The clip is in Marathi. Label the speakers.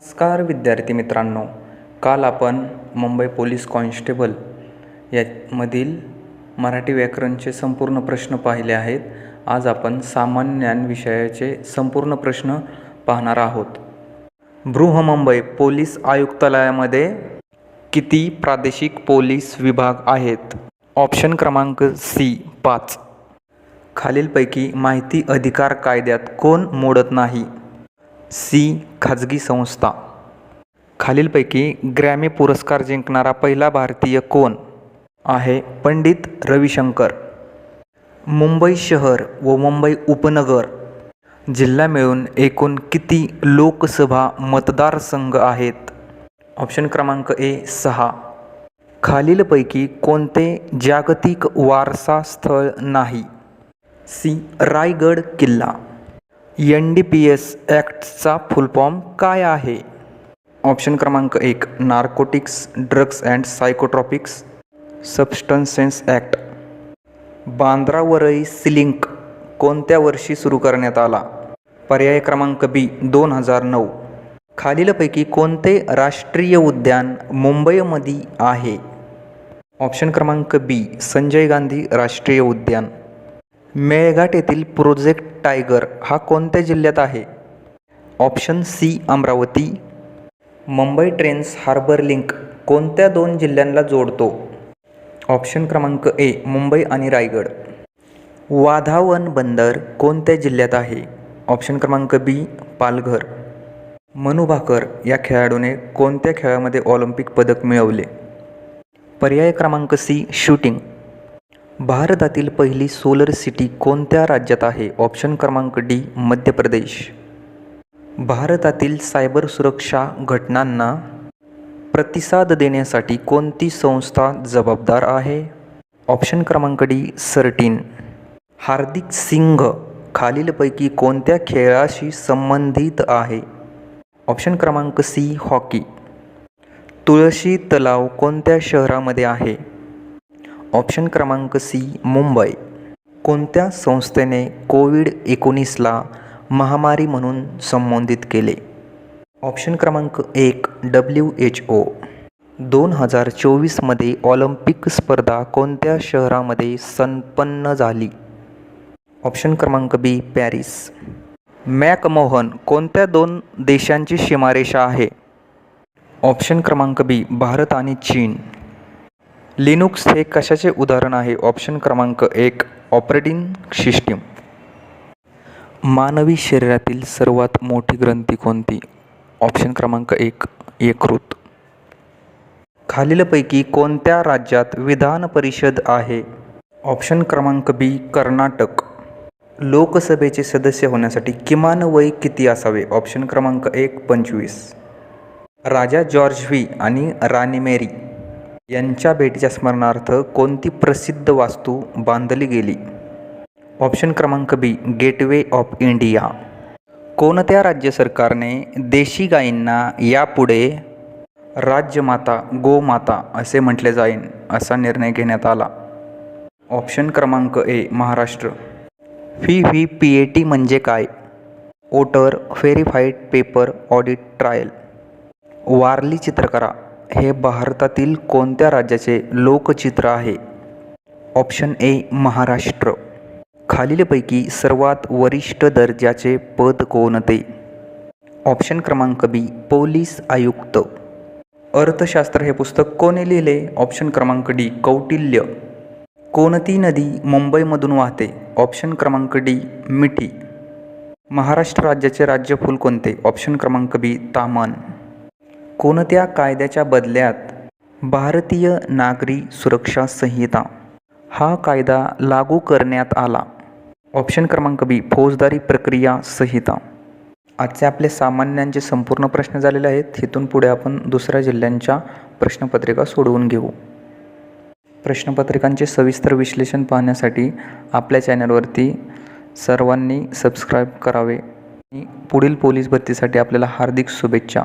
Speaker 1: नमस्कार विद्यार्थी मित्रांनो, काल आपण मुंबई पोलीस कॉन्स्टेबल यामधील मराठी व्याकरणचे संपूर्ण प्रश्न पाहिले आहेत. आज आपण सामान्य ज्ञान विषयाचे संपूर्ण प्रश्न पाहणार आहोत. बृहन्मुंबई पोलीस आयुक्तालयामध्ये किती प्रादेशिक पोलीस विभाग आहेत? ऑप्शन क्रमांक सी 5. खालीलपैकी माहिती अधिकार कायद्यात कोण मोडत नाही? सी खाजगी संस्था. खालीलपैकी ग्रॅमी पुरस्कार जिंकणारा पहिला भारतीय कोण आहे? पंडित रविशंकर. मुंबई शहर व मुंबई उपनगर जिल्हा मिळून एकूण किती लोकसभा मतदारसंघ आहेत? ऑप्शन क्रमांक ए 6. खालीलपैकी कोणते जागतिक वारसा स्थळ नाही? सी रायगड किल्ला. NDPS ॲक्टचा फुल फॉर्म काय आहे? ऑप्शन क्रमांक 1 narcotics drugs and psychotropics substances act. Bandra Worli sea link कोणत्या वर्षी सुरू करण्यात आला? पर्याय क्रमांक बी 2009. खालीलपैकी कोणते राष्ट्रीय उद्यान मुंबईमध्ये आहे? ऑप्शन क्रमांक बी संजय गांधी राष्ट्रीय उद्यान. मेळघाट येथील प्रोजेक्ट टायगर हा कोणत्या जिल्ह्यात आहे? Option C Amravati. Mumbai trans harbour link कोणत्या दोन जिल्ह्यांना जोडतो? ऑप्शन क्रमांक ए मुंबई आणि रायगड. वाधावन बंदर कोणत्या जिल्ह्यात आहे? ऑप्शन क्रमांक बी पालघर. मनू भाकर या खेळाडूने कोणत्या खेळामध्ये ऑलिम्पिक पदक मिळवले? पर्याय क्रमांक सी शूटिंग. भारतातील पहिली सोलर सिटी कोणत्या राज्यात आहे? ऑप्शन क्रमांक डी मध्य प्रदेश. भारतातील सायबर सुरक्षा घटनांना प्रतिसाद देण्यासाठी कोणती संस्था जबाबदार आहे? ऑप्शन क्रमांक डी सर्टिन. हार्दिक सिंग खालीलपैकी कोणत्या खेळाशी संबंधित आहे? ऑप्शन क्रमांक सी हॉकी. तुळशी तलाव कोणत्या शहरामध्ये आहे? ऑप्शन क्रमांक सी मुंबई. कोणत्या संस्थेने कोविड-19ला महामारी म्हणून संबोधित केले? ऑप्शन क्रमांक 1 WHO. 2024मध्ये ऑलिम्पिक स्पर्धा कोणत्या शहरामध्ये संपन्न झाली? ऑप्शन क्रमांक बी पॅरिस. मॅकमोहन कोणत्या दोन देशांची सीमारेषा आहे? ऑप्शन क्रमांक बी भारत आणि चीन. लिनुक्स हे कशाचे उदाहरण आहे? ऑप्शन क्रमांक 1 ऑपरेटिंग सिस्टीम. मानवी शरीरातील सर्वात मोठी ग्रंथी कोणती? ऑप्शन क्रमांक 1 यकृत. खालीलपैकी कोणत्या राज्यात विधान परिषद आहे? ऑप्शन क्रमांक बी कर्नाटक. लोकसभेचे सदस्य होण्यासाठी किमान वय किती असावे? ऑप्शन क्रमांक 1 25. राजा जॉर्ज व्ही आणि राणी मेरी यांच्या भेटीच्या स्मरणार्थ कोणती प्रसिद्ध वास्तू बांधली गेली? ऑप्शन क्रमांक बी गेटवे ऑफ इंडिया. कोणत्या राज्य सरकारने देशी गायींना यापुढे राज्यमाता गोमाता असे म्हटले जाईल असा निर्णय घेण्यात आला? ऑप्शन क्रमांक ए महाराष्ट्र. VVPAT म्हणजे काय? Voter verified paper audit trial. Warli चित्रकला हे भारतातील कोणत्या राज्याचे लोकचित्र आहे? Option A Maharashtra. खालीलपैकी सर्वात वरिष्ठ दर्जाचे पद कोणते? ऑप्शन क्रमांक बी पोलीस आयुक्त. अर्थशास्त्र हे पुस्तक कोणी लिहिले? ऑप्शन क्रमांक डी कौटिल्य. कोणती नदी मुंबईमधून वाहते? ऑप्शन क्रमांक डी मिठी. महाराष्ट्र राज्याचे राज्यफूल कोणते? ऑप्शन क्रमांक बी तामन. कोणत्या कायद्याच्या बदल्यात भारतीय नागरी सुरक्षा संहिता हा कायदा लागू करण्यात आला? ऑप्शन क्रमांक बी फौजदारी प्रक्रिया संहिता. आजचे आपले सामान्यांचे संपूर्ण प्रश्न झालेले आहेत. इथून पुढे आपण दुसऱ्या जिल्ह्यांच्या प्रश्नपत्रिका सोडवून घेऊ. प्रश्नपत्रिकांचे सविस्तर विश्लेषण पाहण्यासाठी आपल्या चॅनलवरती सर्वांनी सबस्क्राईब करावे. पुढील पोलीस भरतीसाठी आपल्याला हार्दिक शुभेच्छा.